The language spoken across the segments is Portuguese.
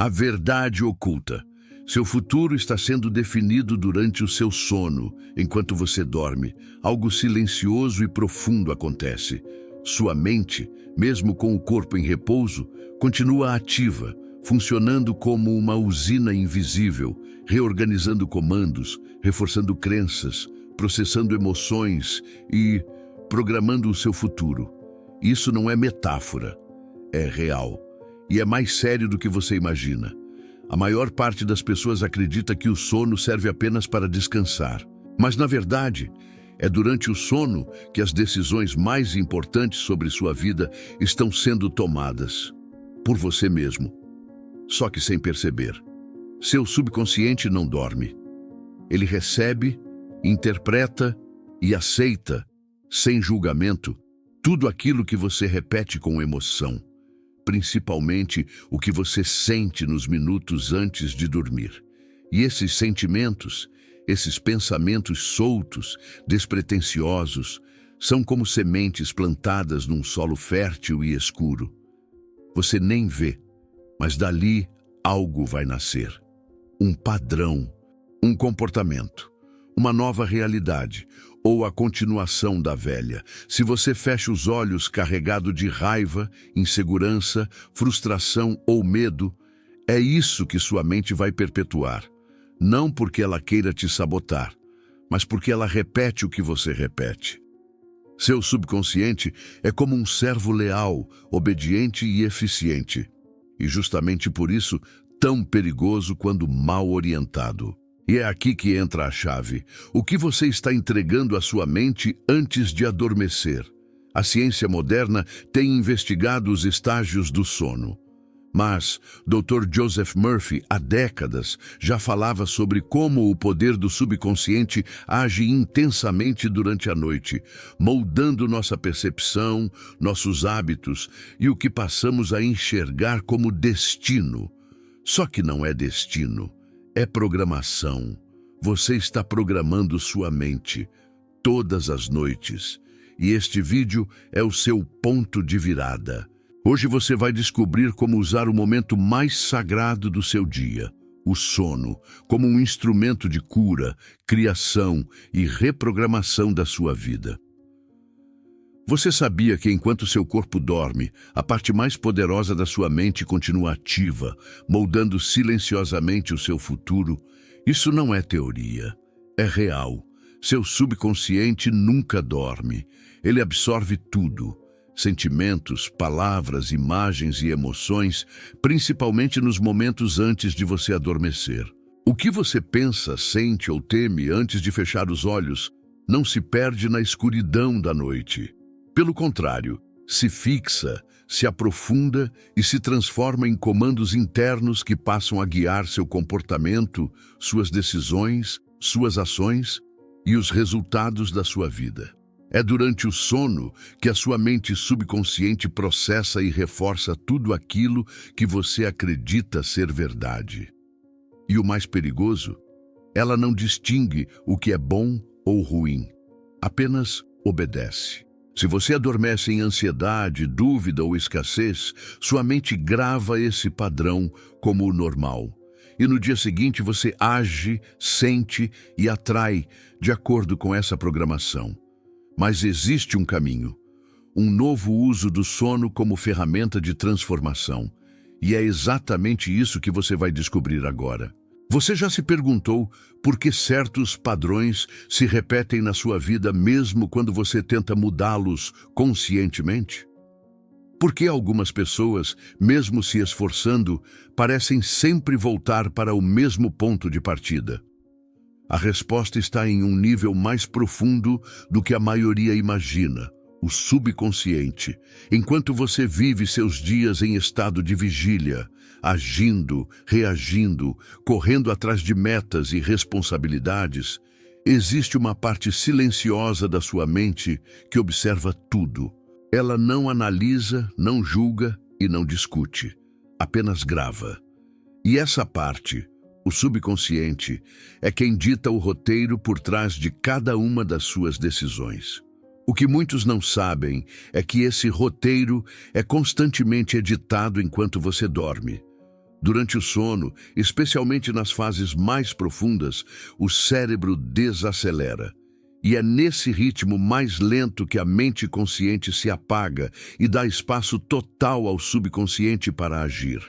A verdade oculta. Seu futuro está sendo definido durante o seu sono, enquanto você dorme. Algo silencioso e profundo acontece. Sua mente, mesmo com o corpo em repouso, continua ativa, funcionando como uma usina invisível, reorganizando comandos, reforçando crenças, processando emoções e programando o seu futuro. Isso não é metáfora, é real. E é mais sério do que você imagina. A maior parte das pessoas acredita que o sono serve apenas para descansar. Mas, na verdade, é durante o sono que as decisões mais importantes sobre sua vida estão sendo tomadas. Por você mesmo. Só que sem perceber. Seu subconsciente não dorme. Ele recebe, interpreta e aceita, sem julgamento, tudo aquilo que você repete com emoção. Principalmente o que você sente nos minutos antes de dormir. E esses sentimentos, esses pensamentos soltos, despretensiosos, são como sementes plantadas num solo fértil e escuro. Você nem vê, mas dali algo vai nascer. Um padrão, um comportamento, uma nova realidade, ou a continuação da velha. Se você fecha os olhos carregado de raiva, insegurança, frustração ou medo, é isso que sua mente vai perpetuar. Não porque ela queira te sabotar, mas porque ela repete o que você repete. Seu subconsciente é como um servo leal, obediente e eficiente. E justamente por isso, tão perigoso quando mal orientado. E é aqui que entra a chave. O que você está entregando à sua mente antes de adormecer? A ciência moderna tem investigado os estágios do sono. Mas Dr. Joseph Murphy, há décadas, já falava sobre como o poder do subconsciente age intensamente durante a noite, moldando nossa percepção, nossos hábitos e o que passamos a enxergar como destino. Só que não é destino. É programação. Você está programando sua mente todas as noites. E este vídeo é o seu ponto de virada. Hoje você vai descobrir como usar o momento mais sagrado do seu dia, o sono, como um instrumento de cura, criação e reprogramação da sua vida. Você sabia que enquanto seu corpo dorme, a parte mais poderosa da sua mente continua ativa, moldando silenciosamente o seu futuro? Isso não é teoria, é real. Seu subconsciente nunca dorme. Ele absorve tudo. Sentimentos, palavras, imagens e emoções, principalmente nos momentos antes de você adormecer. O que você pensa, sente ou teme antes de fechar os olhos não se perde na escuridão da noite. Pelo contrário, se fixa, se aprofunda e se transforma em comandos internos que passam a guiar seu comportamento, suas decisões, suas ações e os resultados da sua vida. É durante o sono que a sua mente subconsciente processa e reforça tudo aquilo que você acredita ser verdade. E o mais perigoso, ela não distingue o que é bom ou ruim, apenas obedece. Se você adormece em ansiedade, dúvida ou escassez, sua mente grava esse padrão como o normal. E no dia seguinte você age, sente e atrai de acordo com essa programação. Mas existe um caminho, um novo uso do sono como ferramenta de transformação. E é exatamente isso que você vai descobrir agora. Você já se perguntou por que certos padrões se repetem na sua vida mesmo quando você tenta mudá-los conscientemente? Por que algumas pessoas, mesmo se esforçando, parecem sempre voltar para o mesmo ponto de partida? A resposta está em um nível mais profundo do que a maioria imagina, o subconsciente. Enquanto você vive seus dias em estado de vigília, agindo, reagindo, correndo atrás de metas e responsabilidades, existe uma parte silenciosa da sua mente que observa tudo. Ela não analisa, não julga e não discute, apenas grava. E essa parte, o subconsciente, é quem dita o roteiro por trás de cada uma das suas decisões. O que muitos não sabem é que esse roteiro é constantemente editado enquanto você dorme. Durante o sono, especialmente nas fases mais profundas, o cérebro desacelera. E é nesse ritmo mais lento que a mente consciente se apaga e dá espaço total ao subconsciente para agir.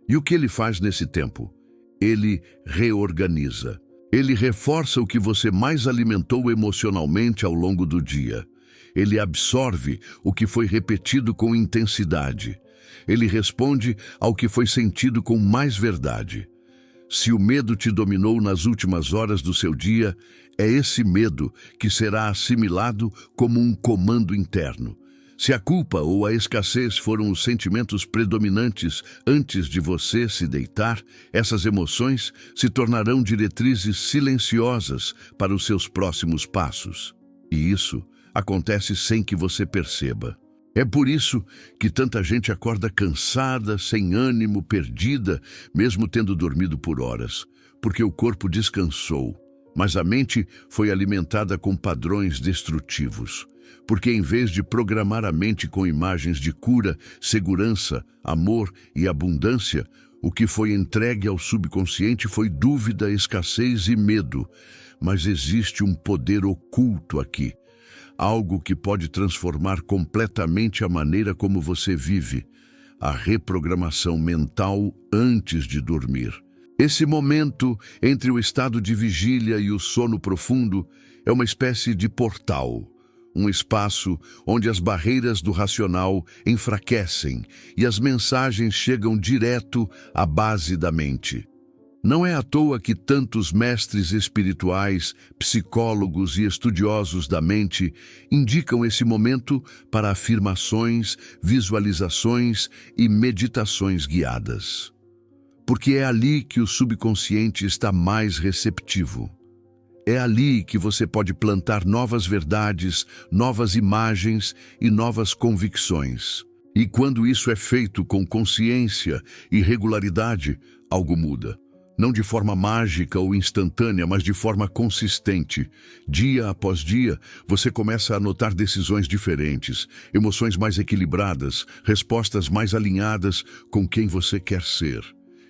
E o que ele faz nesse tempo? Ele reorganiza. Ele reforça o que você mais alimentou emocionalmente ao longo do dia. Ele absorve o que foi repetido com intensidade. Ele responde ao que foi sentido com mais verdade. Se o medo te dominou nas últimas horas do seu dia, é esse medo que será assimilado como um comando interno. Se a culpa ou a escassez foram os sentimentos predominantes antes de você se deitar, essas emoções se tornarão diretrizes silenciosas para os seus próximos passos. E isso acontece sem que você perceba. É por isso que tanta gente acorda cansada, sem ânimo, perdida, mesmo tendo dormido por horas, porque o corpo descansou, mas a mente foi alimentada com padrões destrutivos. Porque em vez de programar a mente com imagens de cura, segurança, amor e abundância, o que foi entregue ao subconsciente foi dúvida, escassez e medo. Mas existe um poder oculto aqui. Algo que pode transformar completamente a maneira como você vive, a reprogramação mental antes de dormir. Esse momento entre o estado de vigília e o sono profundo é uma espécie de portal, um espaço onde as barreiras do racional enfraquecem e as mensagens chegam direto à base da mente. Não é à toa que tantos mestres espirituais, psicólogos e estudiosos da mente indicam esse momento para afirmações, visualizações e meditações guiadas. Porque é ali que o subconsciente está mais receptivo. É ali que você pode plantar novas verdades, novas imagens e novas convicções. E quando isso é feito com consciência e regularidade, algo muda. Não de forma mágica ou instantânea, mas de forma consistente. Dia após dia, você começa a notar decisões diferentes, emoções mais equilibradas, respostas mais alinhadas com quem você quer ser.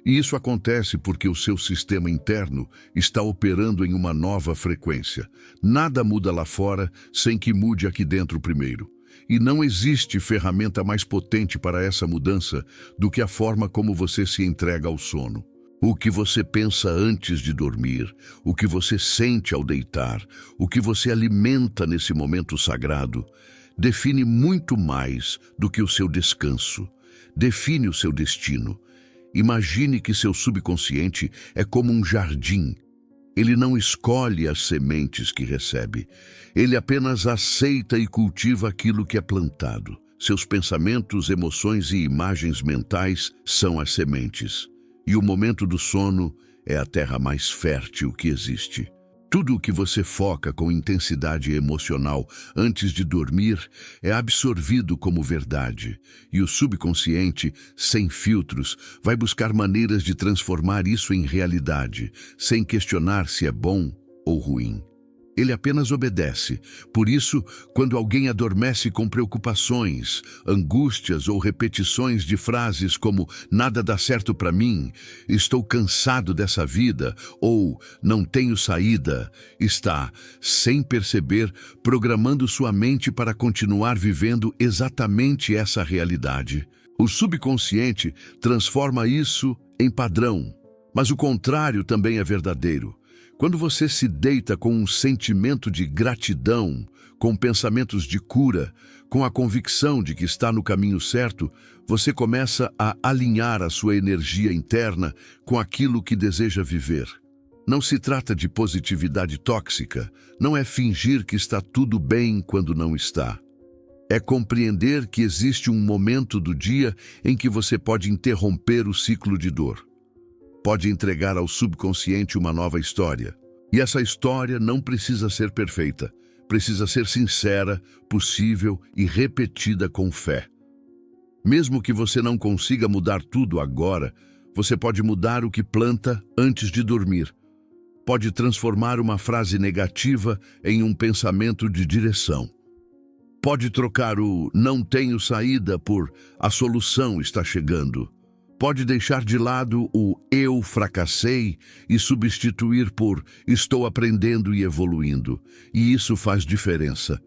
E isso acontece porque o seu sistema interno está operando em uma nova frequência. Nada muda lá fora sem que mude aqui dentro primeiro. E não existe ferramenta mais potente para essa mudança do que a forma como você se entrega ao sono. O que você pensa antes de dormir, o que você sente ao deitar, o que você alimenta nesse momento sagrado, define muito mais do que o seu descanso. Define o seu destino. Imagine que seu subconsciente é como um jardim. Ele não escolhe as sementes que recebe. Ele apenas aceita e cultiva aquilo que é plantado. Seus pensamentos, emoções e imagens mentais são as sementes. E o momento do sono é a terra mais fértil que existe. Tudo o que você foca com intensidade emocional antes de dormir é absorvido como verdade. E o subconsciente, sem filtros, vai buscar maneiras de transformar isso em realidade, sem questionar se é bom ou ruim. Ele apenas obedece. Por isso, quando alguém adormece com preocupações, angústias ou repetições de frases como "nada dá certo para mim", "estou cansado dessa vida" ou "não tenho saída", está, sem perceber, programando sua mente para continuar vivendo exatamente essa realidade. O subconsciente transforma isso em padrão, mas o contrário também é verdadeiro. Quando você se deita com um sentimento de gratidão, com pensamentos de cura, com a convicção de que está no caminho certo, você começa a alinhar a sua energia interna com aquilo que deseja viver. Não se trata de positividade tóxica, não é fingir que está tudo bem quando não está. É compreender que existe um momento do dia em que você pode interromper o ciclo de dor. Pode entregar ao subconsciente uma nova história. E essa história não precisa ser perfeita. Precisa ser sincera, possível e repetida com fé. Mesmo que você não consiga mudar tudo agora, você pode mudar o que planta antes de dormir. Pode transformar uma frase negativa em um pensamento de direção. Pode trocar o "não tenho saída" por "a solução está chegando". Pode deixar de lado o eu fracassei e substituir por estou aprendendo e evoluindo. E isso faz diferença,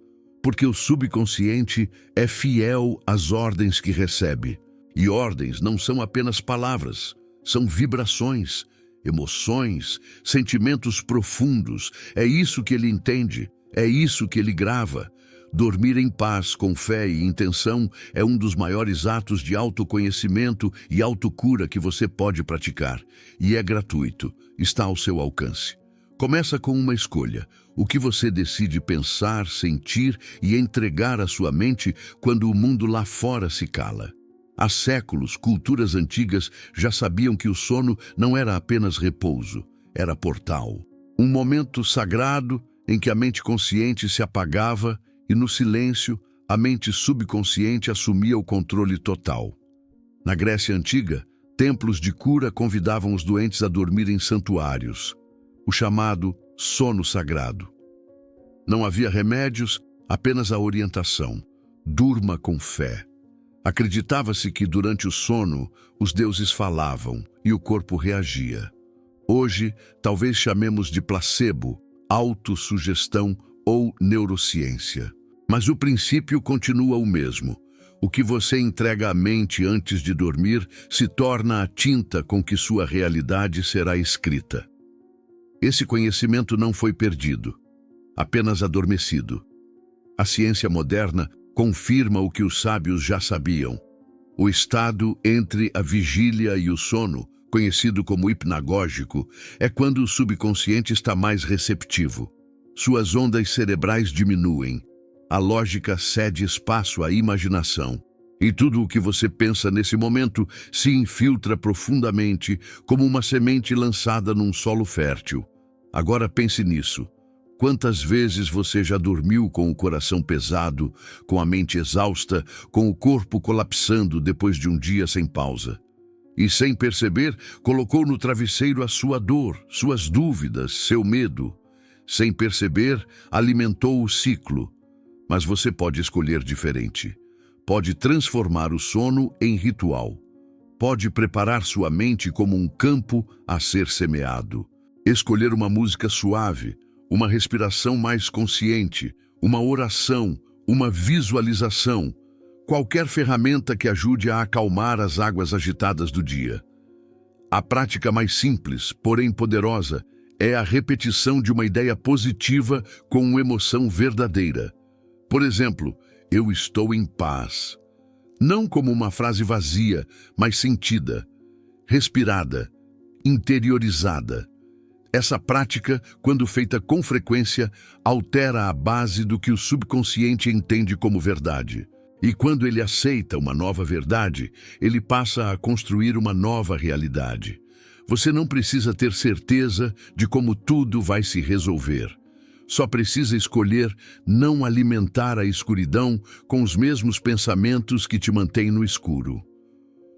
porque o subconsciente é fiel às ordens que recebe. E ordens não são apenas palavras, são vibrações, emoções, sentimentos profundos. É isso que ele entende, é isso que ele grava. Dormir em paz, com fé e intenção é um dos maiores atos de autoconhecimento e autocura que você pode praticar. E é gratuito, está ao seu alcance. Começa com uma escolha. O que você decide pensar, sentir e entregar à sua mente quando o mundo lá fora se cala. Há séculos, culturas antigas já sabiam que o sono não era apenas repouso, era portal. Um momento sagrado em que a mente consciente se apagava e, no silêncio, a mente subconsciente assumia o controle total. Na Grécia Antiga, templos de cura convidavam os doentes a dormir em santuários, o chamado sono sagrado. Não havia remédios, apenas a orientação. Durma com fé. Acreditava-se que, durante o sono, os deuses falavam e o corpo reagia. Hoje, talvez chamemos de placebo, autossugestão ou neurociência. Mas o princípio continua o mesmo. O que você entrega à mente antes de dormir se torna a tinta com que sua realidade será escrita. Esse conhecimento não foi perdido, apenas adormecido. A ciência moderna confirma o que os sábios já sabiam. O estado entre a vigília e o sono, conhecido como hipnagógico, é quando o subconsciente está mais receptivo. Suas ondas cerebrais diminuem. A lógica cede espaço à imaginação. E tudo o que você pensa nesse momento se infiltra profundamente como uma semente lançada num solo fértil. Agora pense nisso. Quantas vezes você já dormiu com o coração pesado, com a mente exausta, com o corpo colapsando depois de um dia sem pausa? E, sem perceber, colocou no travesseiro a sua dor, suas dúvidas, seu medo. Sem perceber, alimentou o ciclo. Mas você pode escolher diferente. Pode transformar o sono em ritual. Pode preparar sua mente como um campo a ser semeado. Escolher uma música suave, uma respiração mais consciente, uma oração, uma visualização. Qualquer ferramenta que ajude a acalmar as águas agitadas do dia. A prática mais simples, porém poderosa, é a repetição de uma ideia positiva com uma emoção verdadeira. Por exemplo, eu estou em paz. Não como uma frase vazia, mas sentida, respirada, interiorizada. Essa prática, quando feita com frequência, altera a base do que o subconsciente entende como verdade. E quando ele aceita uma nova verdade, ele passa a construir uma nova realidade. Você não precisa ter certeza de como tudo vai se resolver. Só precisa escolher não alimentar a escuridão com os mesmos pensamentos que te mantêm no escuro.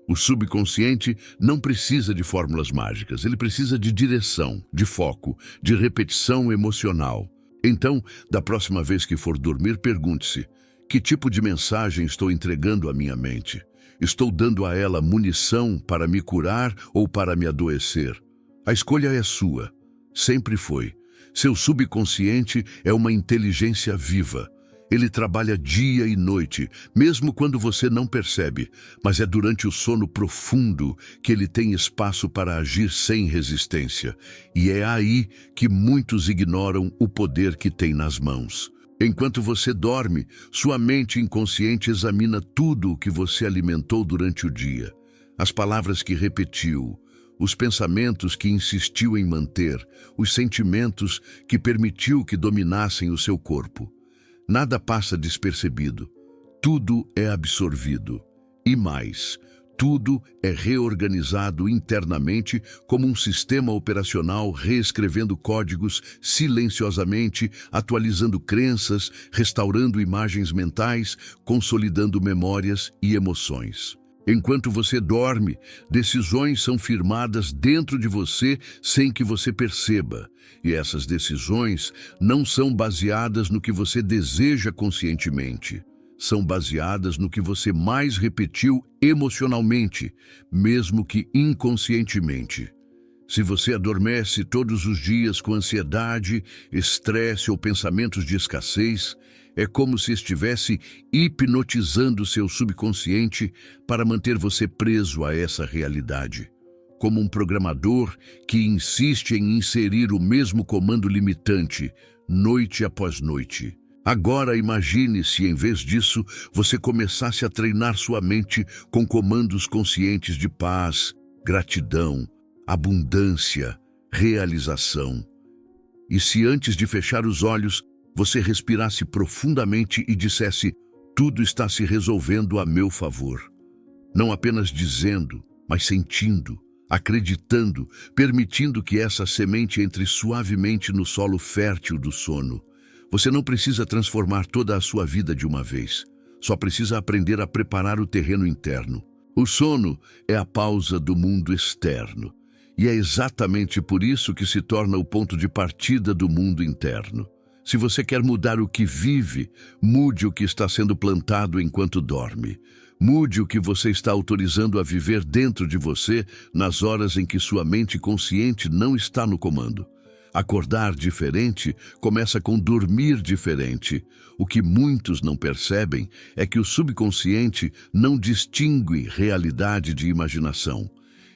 O subconsciente não precisa de fórmulas mágicas, ele precisa de direção, de foco, de repetição emocional. Então, da próxima vez que for dormir, pergunte-se: que tipo de mensagem estou entregando à minha mente? Estou dando a ela munição para me curar ou para me adoecer? A escolha é sua. Sempre foi. Seu subconsciente é uma inteligência viva. Ele trabalha dia e noite, mesmo quando você não percebe, mas é durante o sono profundo que ele tem espaço para agir sem resistência. E é aí que muitos ignoram o poder que tem nas mãos. Enquanto você dorme, sua mente inconsciente examina tudo o que você alimentou durante o dia. As palavras que repetiu, os pensamentos que insistiu em manter, os sentimentos que permitiu que dominassem o seu corpo. Nada passa despercebido. Tudo é absorvido. E mais, tudo é reorganizado internamente como um sistema operacional, reescrevendo códigos silenciosamente, atualizando crenças, restaurando imagens mentais, consolidando memórias e emoções. Enquanto você dorme, decisões são firmadas dentro de você sem que você perceba. E essas decisões não são baseadas no que você deseja conscientemente. são baseadas no que você mais repetiu emocionalmente, mesmo que inconscientemente. Se você adormece todos os dias com ansiedade, estresse ou pensamentos de escassez, é como se estivesse hipnotizando seu subconsciente para manter você preso a essa realidade. Como um programador que insiste em inserir o mesmo comando limitante, noite após noite. Agora imagine se, em vez disso, você começasse a treinar sua mente com comandos conscientes de paz, gratidão, abundância, realização. E se antes de fechar os olhos, você respirasse profundamente e dissesse: tudo está se resolvendo a meu favor. Não apenas dizendo, mas sentindo, acreditando, permitindo que essa semente entre suavemente no solo fértil do sono. Você não precisa transformar toda a sua vida de uma vez. Só precisa aprender a preparar o terreno interno. O sono é a pausa do mundo externo. E é exatamente por isso que se torna o ponto de partida do mundo interno. Se você quer mudar o que vive, mude o que está sendo plantado enquanto dorme. Mude o que você está autorizando a viver dentro de você nas horas em que sua mente consciente não está no comando. Acordar diferente começa com dormir diferente. O que muitos não percebem é que o subconsciente não distingue realidade de imaginação.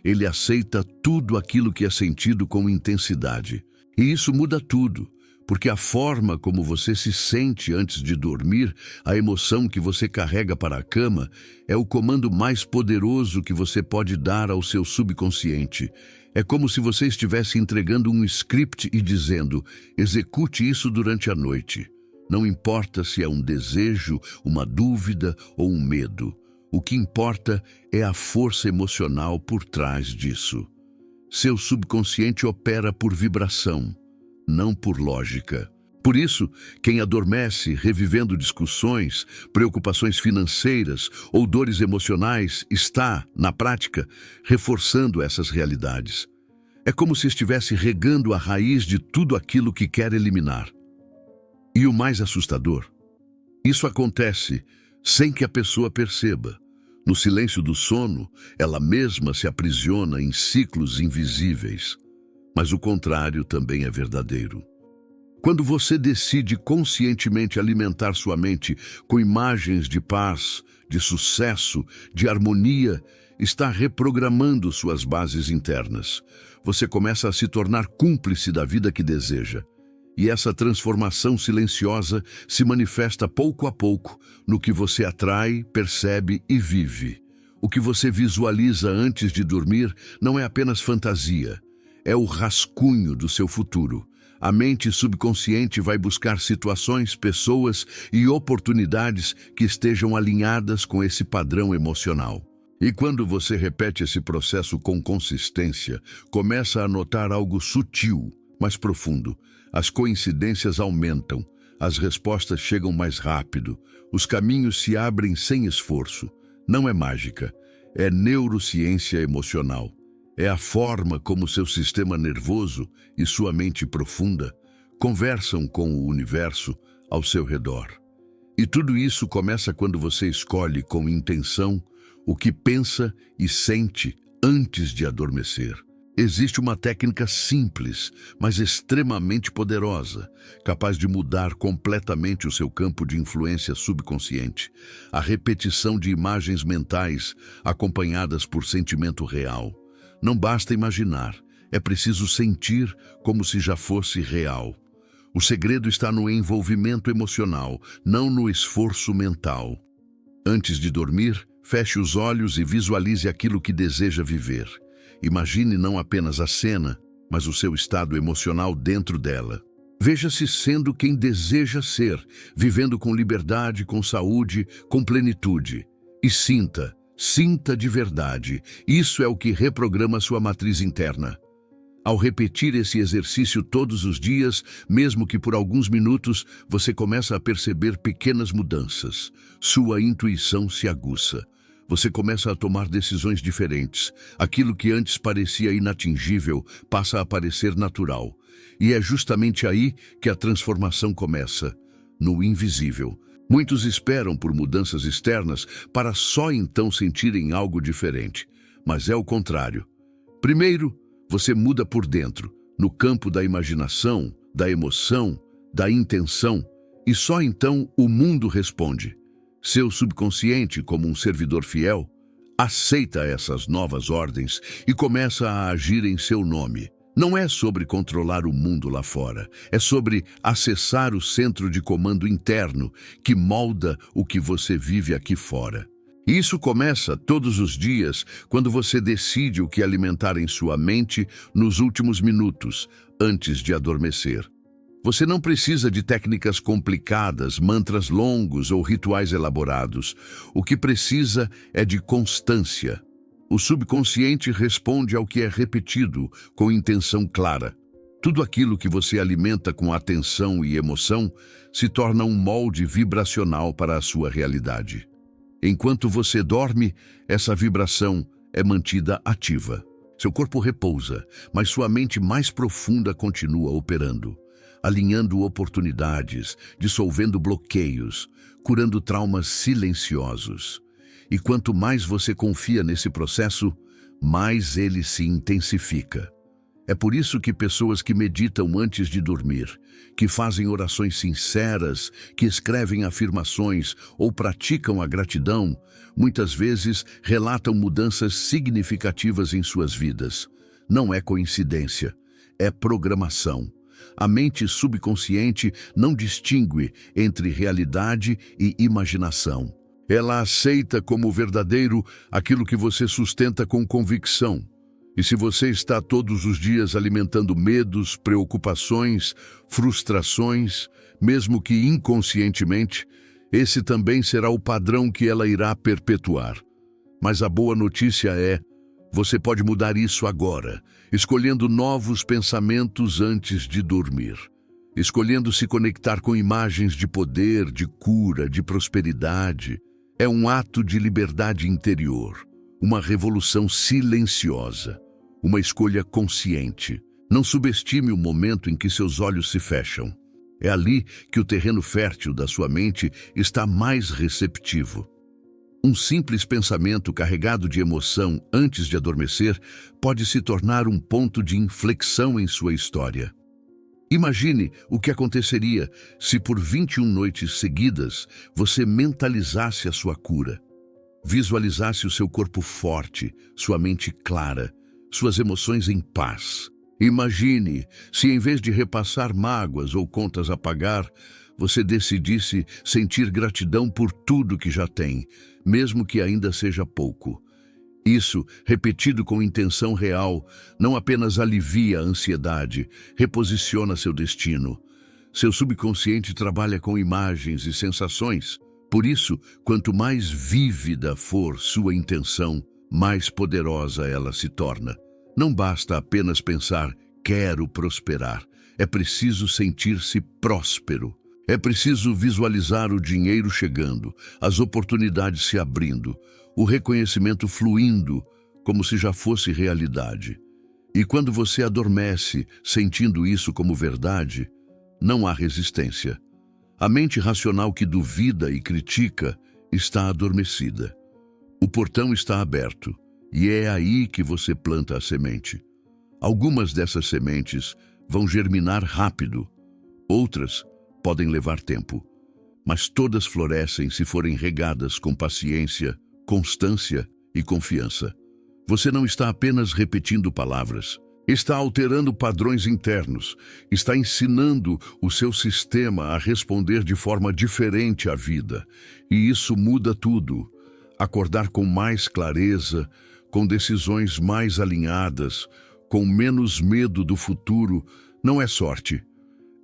Ele aceita tudo aquilo que é sentido com intensidade. E isso muda tudo, porque a forma como você se sente antes de dormir, a emoção que você carrega para a cama, é o comando mais poderoso que você pode dar ao seu subconsciente. É como se você estivesse entregando um script e dizendo: execute isso durante a noite. Não importa se é um desejo, uma dúvida ou um medo. O que importa é a força emocional por trás disso. Seu subconsciente opera por vibração, não por lógica. Por isso, quem adormece revivendo discussões, preocupações financeiras ou dores emocionais está, na prática, reforçando essas realidades. É como se estivesse regando a raiz de tudo aquilo que quer eliminar. E o mais assustador, isso acontece sem que a pessoa perceba. No silêncio do sono, ela mesma se aprisiona em ciclos invisíveis. Mas o contrário também é verdadeiro. Quando você decide conscientemente alimentar sua mente com imagens de paz, de sucesso, de harmonia, está reprogramando suas bases internas. Você começa a se tornar cúmplice da vida que deseja. E essa transformação silenciosa se manifesta pouco a pouco no que você atrai, percebe e vive. O que você visualiza antes de dormir não é apenas fantasia, é o rascunho do seu futuro. A mente subconsciente vai buscar situações, pessoas e oportunidades que estejam alinhadas com esse padrão emocional. E quando você repete esse processo com consistência, começa a notar algo sutil, mas profundo. As coincidências aumentam, as respostas chegam mais rápido, os caminhos se abrem sem esforço. Não é mágica, é neurociência emocional. É a forma como seu sistema nervoso e sua mente profunda conversam com o universo ao seu redor. E tudo isso começa quando você escolhe com intenção o que pensa e sente antes de adormecer. Existe uma técnica simples, mas extremamente poderosa, capaz de mudar completamente o seu campo de influência subconsciente. A repetição de imagens mentais acompanhadas por sentimento real. Não basta imaginar, é preciso sentir como se já fosse real. O segredo está no envolvimento emocional, não no esforço mental. Antes de dormir, feche os olhos e visualize aquilo que deseja viver. Imagine não apenas a cena, mas o seu estado emocional dentro dela. Veja-se sendo quem deseja ser, vivendo com liberdade, com saúde, com plenitude. E sinta de verdade. Isso é o que reprograma sua matriz interna. Ao repetir esse exercício todos os dias, mesmo que por alguns minutos, você começa a perceber pequenas mudanças. Sua intuição se aguça. Você começa a tomar decisões diferentes. Aquilo que antes parecia inatingível passa a parecer natural. E é justamente aí que a transformação começa, no invisível. Muitos esperam por mudanças externas para só então sentirem algo diferente, mas é o contrário. Primeiro, você muda por dentro, no campo da imaginação, da emoção, da intenção, e só então o mundo responde. Seu subconsciente, como um servidor fiel, aceita essas novas ordens e começa a agir em seu nome. Não é sobre controlar o mundo lá fora, é sobre acessar o centro de comando interno que molda o que você vive aqui fora. Isso começa todos os dias quando você decide o que alimentar em sua mente nos últimos minutos, antes de adormecer. Você não precisa de técnicas complicadas, mantras longos ou rituais elaborados. O que precisa é de constância. O subconsciente responde ao que é repetido com intenção clara. Tudo aquilo que você alimenta com atenção e emoção se torna um molde vibracional para a sua realidade. Enquanto você dorme, essa vibração é mantida ativa. Seu corpo repousa, mas sua mente mais profunda continua operando, alinhando oportunidades, dissolvendo bloqueios, curando traumas silenciosos. E quanto mais você confia nesse processo, mais ele se intensifica. É por isso que pessoas que meditam antes de dormir, que fazem orações sinceras, que escrevem afirmações ou praticam a gratidão, muitas vezes relatam mudanças significativas em suas vidas. Não é coincidência, é programação. A mente subconsciente não distingue entre realidade e imaginação. Ela aceita como verdadeiro aquilo que você sustenta com convicção. E se você está todos os dias alimentando medos, preocupações, frustrações, mesmo que inconscientemente, esse também será o padrão que ela irá perpetuar. Mas a boa notícia é, você pode mudar isso agora, escolhendo novos pensamentos antes de dormir. Escolhendo se conectar com imagens de poder, de cura, de prosperidade. É um ato de liberdade interior. Uma revolução silenciosa, uma escolha consciente. Não subestime o momento em que seus olhos se fecham. É ali que o terreno fértil da sua mente está mais receptivo. Um simples pensamento carregado de emoção antes de adormecer pode se tornar um ponto de inflexão em sua história. Imagine o que aconteceria se por 21 noites seguidas você mentalizasse a sua cura. Visualizasse o seu corpo forte, sua mente clara, suas emoções em paz. Imagine se, em vez de repassar mágoas ou contas a pagar, você decidisse sentir gratidão por tudo que já tem, mesmo que ainda seja pouco. Isso, repetido com intenção real, não apenas alivia a ansiedade, reposiciona seu destino. Seu subconsciente trabalha com imagens e sensações. Por isso, quanto mais vívida for sua intenção, mais poderosa ela se torna. Não basta apenas pensar, quero prosperar. É preciso sentir-se próspero. É preciso visualizar o dinheiro chegando, as oportunidades se abrindo, o reconhecimento fluindo, como se já fosse realidade. E quando você adormece, sentindo isso como verdade, não há resistência. A mente racional que duvida e critica está adormecida. O portão está aberto, e é aí que você planta a semente. Algumas dessas sementes vão germinar rápido, outras podem levar tempo, mas todas florescem se forem regadas com paciência, constância e confiança. Você não está apenas repetindo palavras, está alterando padrões internos, está ensinando o seu sistema a responder de forma diferente à vida. E isso muda tudo. Acordar com mais clareza, com decisões mais alinhadas, com menos medo do futuro, não é sorte.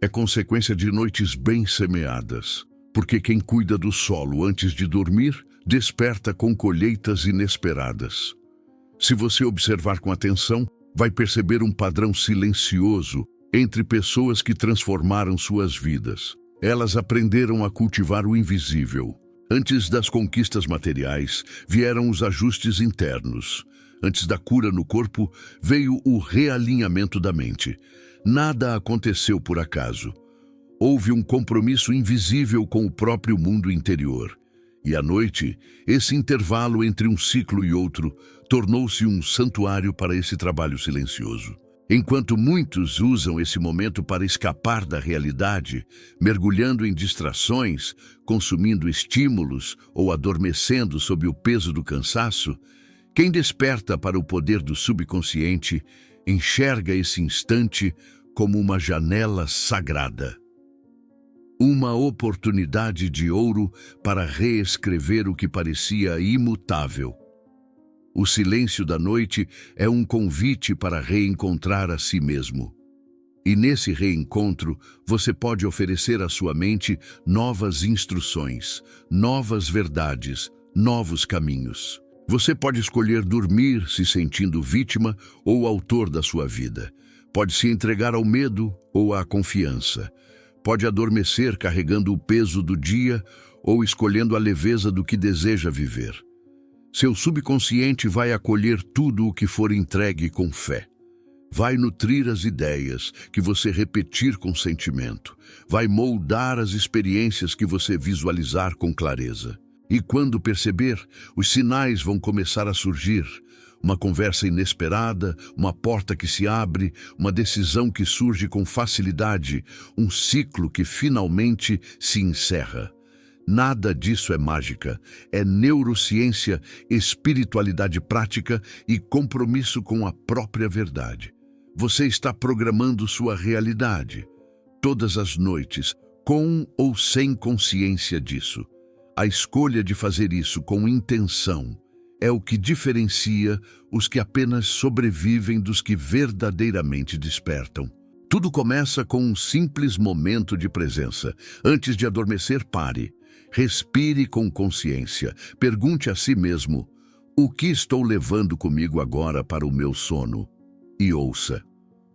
É consequência de noites bem semeadas. Porque quem cuida do solo antes de dormir, desperta com colheitas inesperadas. Se você observar com atenção, vai perceber um padrão silencioso entre pessoas que transformaram suas vidas. Elas aprenderam a cultivar o invisível. Antes das conquistas materiais, vieram os ajustes internos. Antes da cura no corpo, veio o realinhamento da mente. Nada aconteceu por acaso. Houve um compromisso invisível com o próprio mundo interior. E à noite, esse intervalo entre um ciclo e outro tornou-se um santuário para esse trabalho silencioso. Enquanto muitos usam esse momento para escapar da realidade, mergulhando em distrações, consumindo estímulos ou adormecendo sob o peso do cansaço, quem desperta para o poder do subconsciente enxerga esse instante como uma janela sagrada. Uma oportunidade de ouro para reescrever o que parecia imutável. O silêncio da noite é um convite para reencontrar a si mesmo. E nesse reencontro, você pode oferecer à sua mente novas instruções, novas verdades, novos caminhos. Você pode escolher dormir se sentindo vítima ou autor da sua vida. Pode se entregar ao medo ou à confiança. Pode adormecer carregando o peso do dia ou escolhendo a leveza do que deseja viver. Seu subconsciente vai acolher tudo o que for entregue com fé. Vai nutrir as ideias que você repetir com sentimento. Vai moldar as experiências que você visualizar com clareza. E quando perceber, os sinais vão começar a surgir. Uma conversa inesperada, uma porta que se abre, uma decisão que surge com facilidade, um ciclo que finalmente se encerra. Nada disso é mágica, é neurociência, espiritualidade prática e compromisso com a própria verdade. Você está programando sua realidade, todas as noites, com ou sem consciência disso. A escolha de fazer isso com intenção é o que diferencia os que apenas sobrevivem dos que verdadeiramente despertam. Tudo começa com um simples momento de presença. Antes de adormecer, pare. Respire com consciência. Pergunte a si mesmo: o que estou levando comigo agora para o meu sono? E ouça.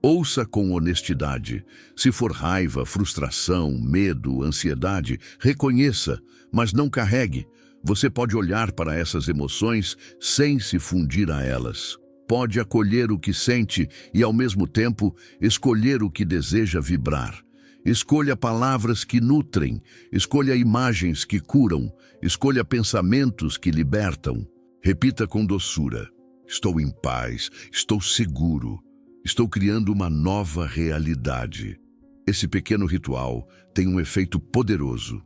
Ouça com honestidade. Se for raiva, frustração, medo, ansiedade, reconheça, mas não carregue. Você pode olhar para essas emoções sem se fundir a elas. Pode acolher o que sente e, ao mesmo tempo, escolher o que deseja vibrar. Escolha palavras que nutrem, escolha imagens que curam, escolha pensamentos que libertam. Repita com doçura: estou em paz, estou seguro, estou criando uma nova realidade. Esse pequeno ritual tem um efeito poderoso.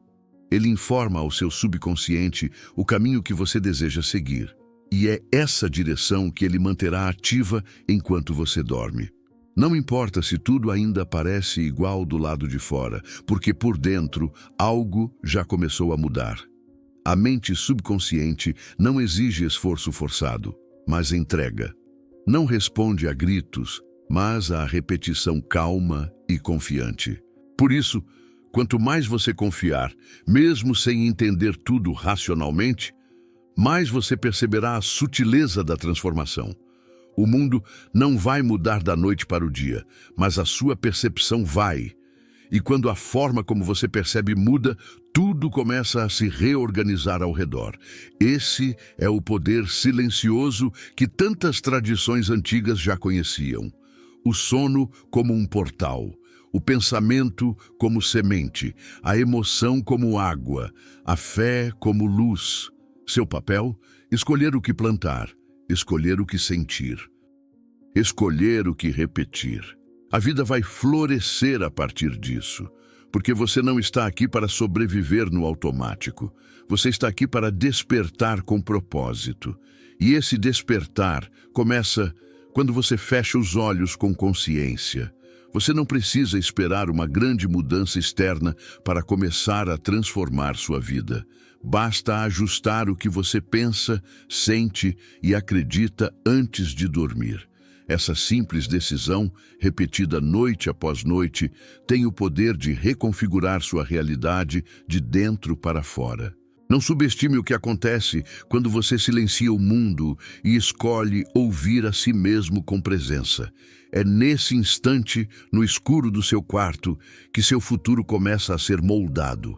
Ele informa ao seu subconsciente o caminho que você deseja seguir. E é essa direção que ele manterá ativa enquanto você dorme. Não importa se tudo ainda parece igual do lado de fora, porque por dentro algo já começou a mudar. A mente subconsciente não exige esforço forçado, mas entrega. Não responde a gritos, mas à repetição calma e confiante. Por isso, quanto mais você confiar, mesmo sem entender tudo racionalmente, mais você perceberá a sutileza da transformação. O mundo não vai mudar da noite para o dia, mas a sua percepção vai. E quando a forma como você percebe muda, tudo começa a se reorganizar ao redor. Esse é o poder silencioso que tantas tradições antigas já conheciam. O sono como um portal, o pensamento como semente, a emoção como água, a fé como luz. Seu papel? Escolher o que plantar, escolher o que sentir, escolher o que repetir. A vida vai florescer a partir disso, porque você não está aqui para sobreviver no automático. Você está aqui para despertar com propósito. E esse despertar começa quando você fecha os olhos com consciência. Você não precisa esperar uma grande mudança externa para começar a transformar sua vida. Basta ajustar o que você pensa, sente e acredita antes de dormir. Essa simples decisão, repetida noite após noite, tem o poder de reconfigurar sua realidade de dentro para fora. Não subestime o que acontece quando você silencia o mundo e escolhe ouvir a si mesmo com presença. É nesse instante, no escuro do seu quarto, que seu futuro começa a ser moldado.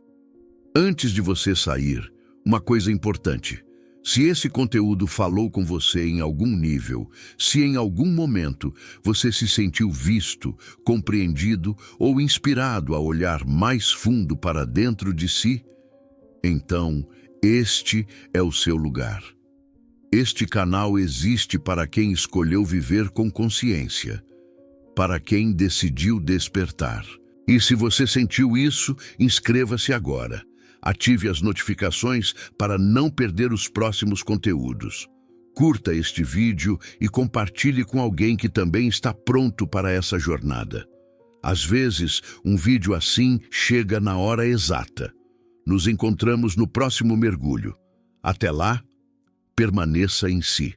Antes de você sair, uma coisa importante: Se esse conteúdo falou com você em algum nível, se em algum momento você se sentiu visto, compreendido ou inspirado a olhar mais fundo para dentro de si, então este é o seu lugar. Este canal existe para quem escolheu viver com consciência, para quem decidiu despertar. E se você sentiu isso, inscreva-se agora. Ative as notificações para não perder os próximos conteúdos. Curta este vídeo e compartilhe com alguém que também está pronto para essa jornada. Às vezes, um vídeo assim chega na hora exata. Nos encontramos no próximo mergulho. Até lá, permaneça em si.